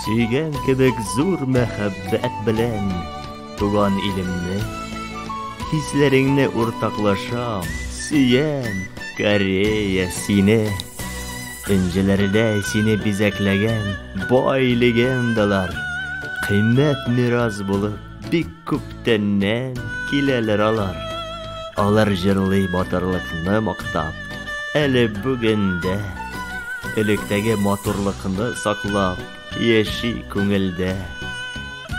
Сөйгән кебек зур мәхәббәт белән туган илемне, хисләреңне уртаклашам, сөйәм Корея сине. Инҗеләрдә сине бизәкләгән бай легендалар, кыйммәт мирас булып бик күптәннән киләләр алар. Алар җырлый батырлыкны мактап, әле бүгендә электәге матурлыкны саклап яши күңелдә.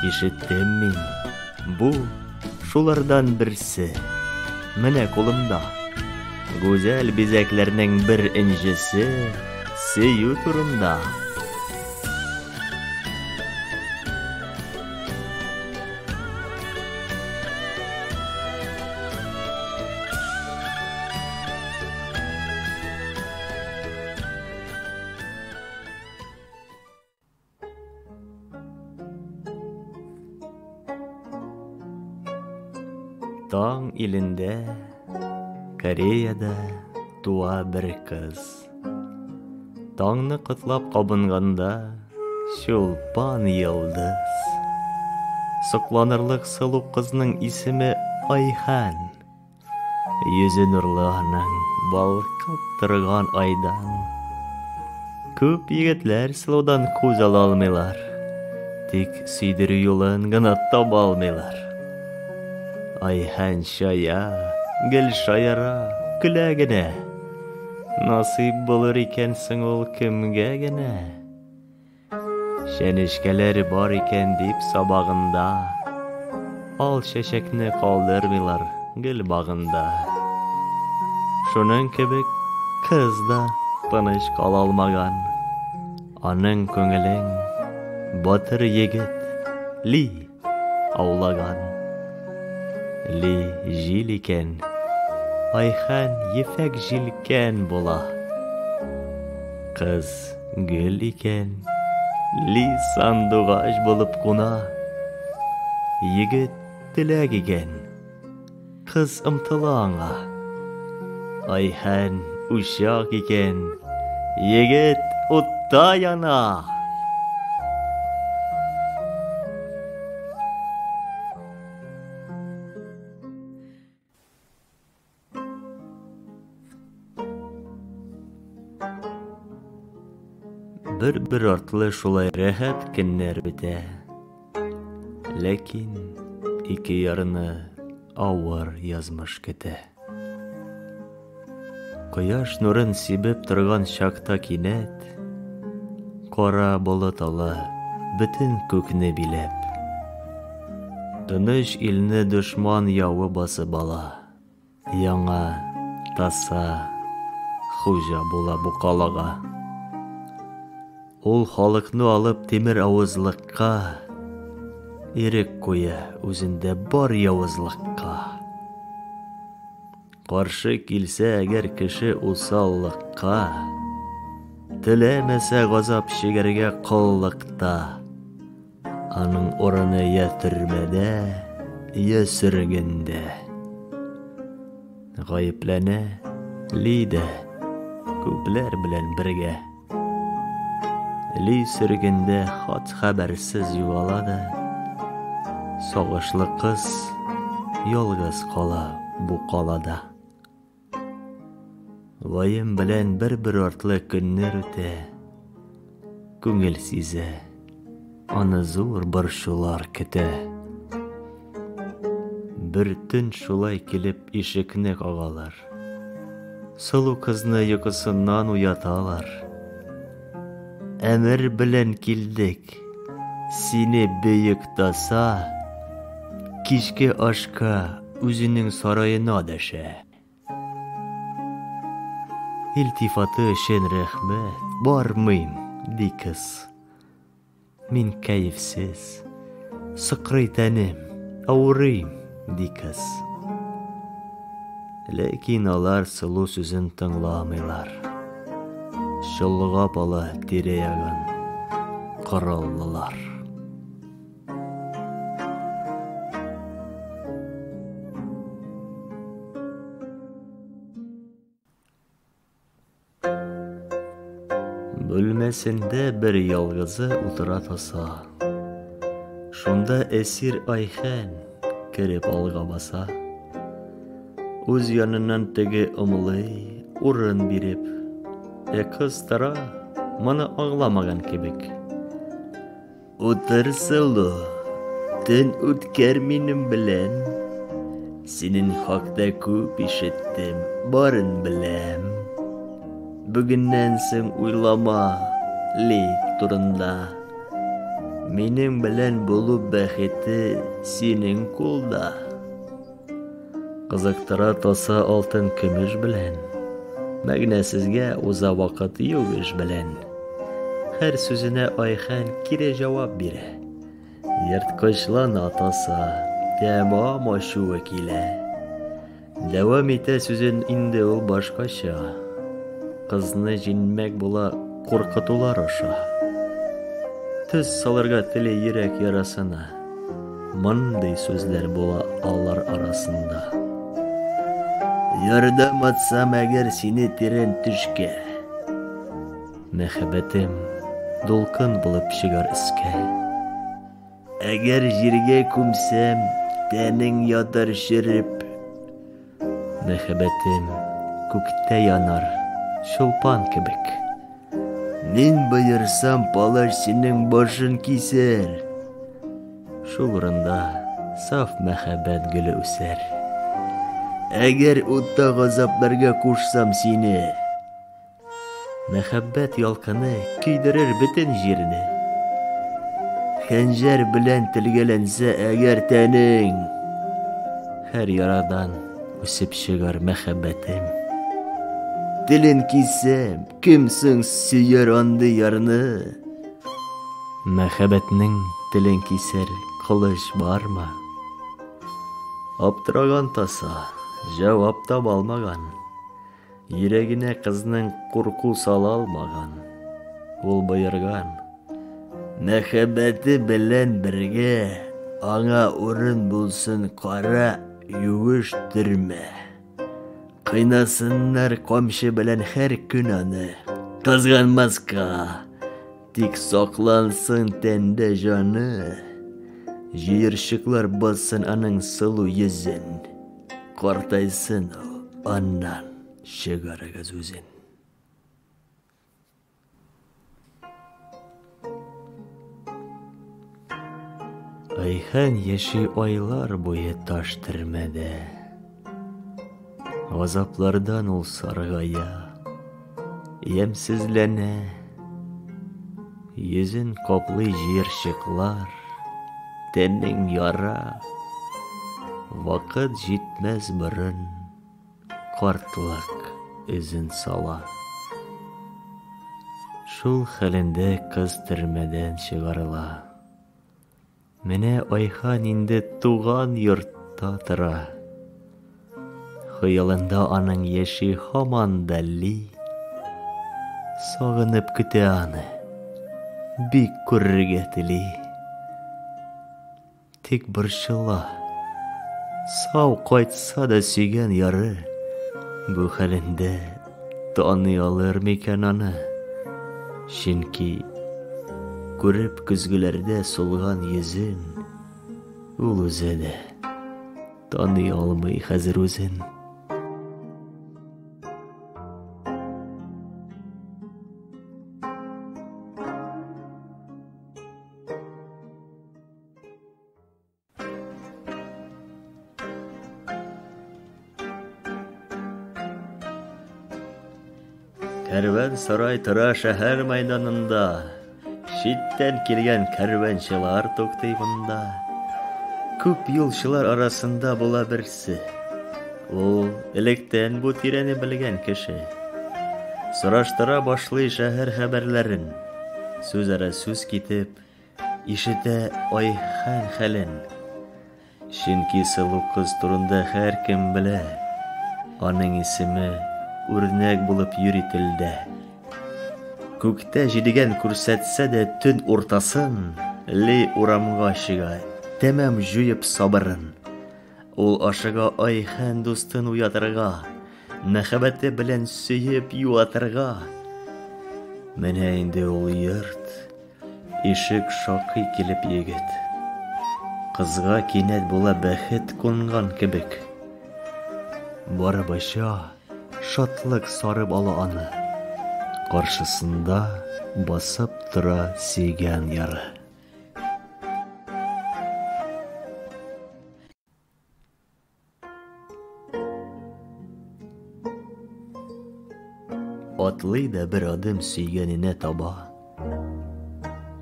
Ишеттем мин, бу шулардан берсе, менә кулымда. Гүзәл бизәкләрнең бер инҗесе, сөю турында. Таң илендә, Кореяда туа бер кыз. Таңны котлап кабынганда, чулпан йылдыз. Сокланырлык сылу кызның исеме Айхан. Йөзе нурлы аның, балкып торган айдан. Күп егетләр сылудан күз ала алмыйлар, тик сөйдерү юлын гына таба алмыйлар. Айхан шая, гел шаяра, көлә генә. Насыйп булыр икәнсең ул кемгә генә. Шәнешкәләре бар икән дип сабагында, ал чәчәкне калдырмыйлар гел багында. Шуның кебек кыз да тыныч кала алмаган. Аның күңелен батыр егет Ли аулаган. Ли җил икән, Айхан ефәк җилкән була. Кыз гөл икән, Ли сандугач булып куна. Егет теләк икән, кыз ымтыла аңа. Айхан учак икән, егет утта яна. Бер артлы шулай рәхәт көннәр бетә. Ләкин ике ярына авыр язмыш көтә. Кояш нурын сибеп торган чакта кинәт, кара болыт ала бөтен күкне биләп. Тыныч илне дошман явы басып ала. Яңа таса хуҗа була бу калага. Ул халыкны алып тимер авызлыкка, ирек куя үзендә бар явызлыкка. Каршы килсә әгәр кеше усаллыкка, теләмәсә газап чигәргә кыллыкта. Аның орыны я төрмәдә, я сөргендә. Гаепләнә Лидә күпләр белән бергә. Ли сөргендә хат хәбәрсез югала да, сагышлы кыз ялгыз кала бу калада. Ваем белән бер артлы көннәр үтә, күңел сизә, аны зур борчулар көтә. Бер төн шулай килеп ишекне кагалар. Сылу кызны йокысыннан уяталар. Әмер белән килдек, сине бөек таса, кичке ашка үзенең сарайына дәшә. Илтифаты өчен рәхмәт, бармыйм, ди кыз. Мин кәефсез, сыкрый тәнем, авырыйм, ди кыз. Ләкин алар сылу сүзен тыңламыйлар. Шылгап ала тирә-ягын кораллылар. Бүлмәсендә бер ялгызы утыра таса. Шунда әсир Айхан кереп алга баса. Үз яныннан теге ымлый, урын биреп, кыз тора, моны аңламаган кебек. Утыр Сылу, төн үткәр минем белән. Синең хакта күп ишеттем, барын беләм. Бүгеннән соң уйлама Лик турында. Минем белән булу бәхете синең кулда. Кызыктыра таса алтын көмеш белән. Мәгънәсезгә уза вакыт юк эш белән. Һәр сүзенә Айхан кире җавап бирә. Йырткычлана таса, тәмам ачуы килә. Дәвам итә сүзен инде ул башкача. Кызны җиңмәк була куркытулар аша. Төз салырга теле йөрәк ярасына. Мондый сүзләр була алар арасында. Ярдәм атсам әгәр сине тирән төшкә. Мәхәббәтем дулкын булып чыгар искә. Әгәр җиргә күмсәм, тәнең ятар ширеп. Мәхәббәтем күктә янар, шулпан кебек. Мин боерсам, палаш синең башын кисер. Шул урында саф мәхәббәт гөле үсәр. Әгәр утта газапларга кушсам сине, мәхәббәт ялкыны көйдерер бөтен җирне. Хәнҗәр белән телгәләнсә әгәр тәнең, һәр ярадан үсеп чыгар мәхәббәтем. Телен кисәм, кем соң сөяр андый ярны? Мәхәббәтнең телен кисер кылыч бармы? Аптыраган таса, җавап таба алмаган. Йөрәгенә кызның курку сала алмаган. Ул боерган. Мәхәббәте белән бергә аңа урын булсын кара юеш төрмә. Кыйнасыннар камчы белән һәр көн аны. Кызганмаска, тик саклансын тәндә җаны. Җыерчыклар бассын аның сылу йөзен. Картайсын ул, аннан чыгарыгыз үзен. Айхан яши айлар буе таш төрмәдә. Газаплардан ул саргая, ямсезләнә. Йөзен каплый җыерчыклар, тәнең яра. Вакыт җитмәс борын, картлык эзен сала. Шул хәлендә кыз төрмәдән чыгарыла. Менә Айхан инде туган йортта тора. Хыялында аның яши һаман да Ли. Сагынып көтә аны, бик күрергә тели. Тик борчыла, сау кайтса да сөйгән яры. Бу хәлендә таный алыр микән аны? Чөнки күреп көзгеләрдә сулган йөзен, ул үзе дә таный алмый хәзер үзен. Кәрван сарай тора шәһәр мәйданында. Читтән килгән кәрванчылар туктый монда. Күп юлчылар арасында була берсе. Ул электән бу тирәне белгән кеше. Сораштыра башлый шәһәр хәбәрләрен. Сүз ара сүз китеп, ишетә Айхан хәлен. Чөнки сылу кыз турында һәр кем белә. Аның исеме үрнәк булып йөри телдә. Күктә җидегән күрсәтсә дә төн уртасын, Ли урамга чыга, тәмам җуеп сабырын. Ул ашыга Айхан дустын уятырга, мәхәббәте белән сөеп юатырга. Менә инде ул йорт, ишек шакый килеп егет. Кызга кинәт була бәхет кунган кебек. Барыбыша шатлык сарып ала аны. Каршысында басып тора сөйгән яры. Атлый да бер адым сөйгәненә таба.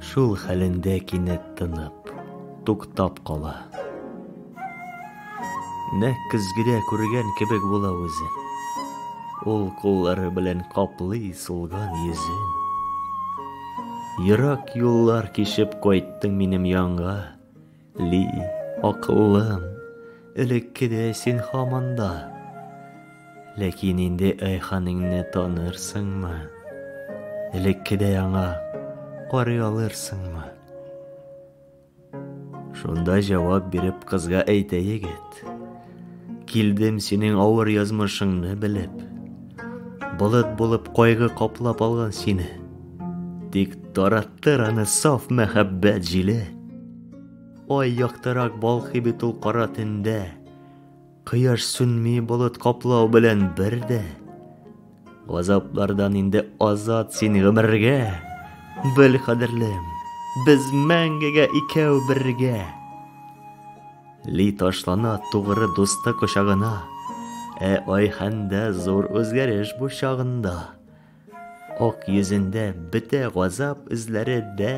Шул хәлендә кинәт тынып, туктап кала. Нәкъ көзгедә күргән кебек була үзен. Ул куллары белән каплый сулган йөзен. Ерак юллар кишеп кайттың минем янга. Ли, акыллым, элеккедә син һаманда. Ләкин инде Айханыңны танырсыңмы? Элеккедә яңа карый алырсыңмы? Шунда җавап биреп кызга әйтә егет. Килдем синең авыр язмышыңны белеп. Болыт булып кайгы каплап алган сине. Тик тараттыр аны саф мәхәббәт җиле. Ай яктырак балкый бит ул кара төндә. Кыяш сүнми болыт каплау белән бердә. Газаплардан инде азат син гомергә. Бел кадерлем, без мәңгегә икәү бергә. Ли ташлана тугры дусты кочагына. Айханда зур үзгәреш бу чагында. Ак йөзендә бетә газап эзләре дә.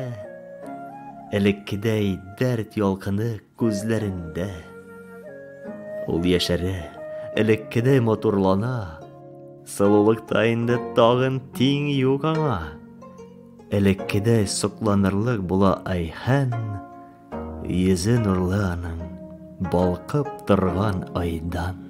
Элеккедәй дәрт ялкыны күзләрендә. Ул яшәрә, элеккедәй матурлана. Сылулыкта инде тагын тиң юк аңа. Элеккедәй сокланырлык була Айхан. Йөзе нурлы аның, балкып торган айдан.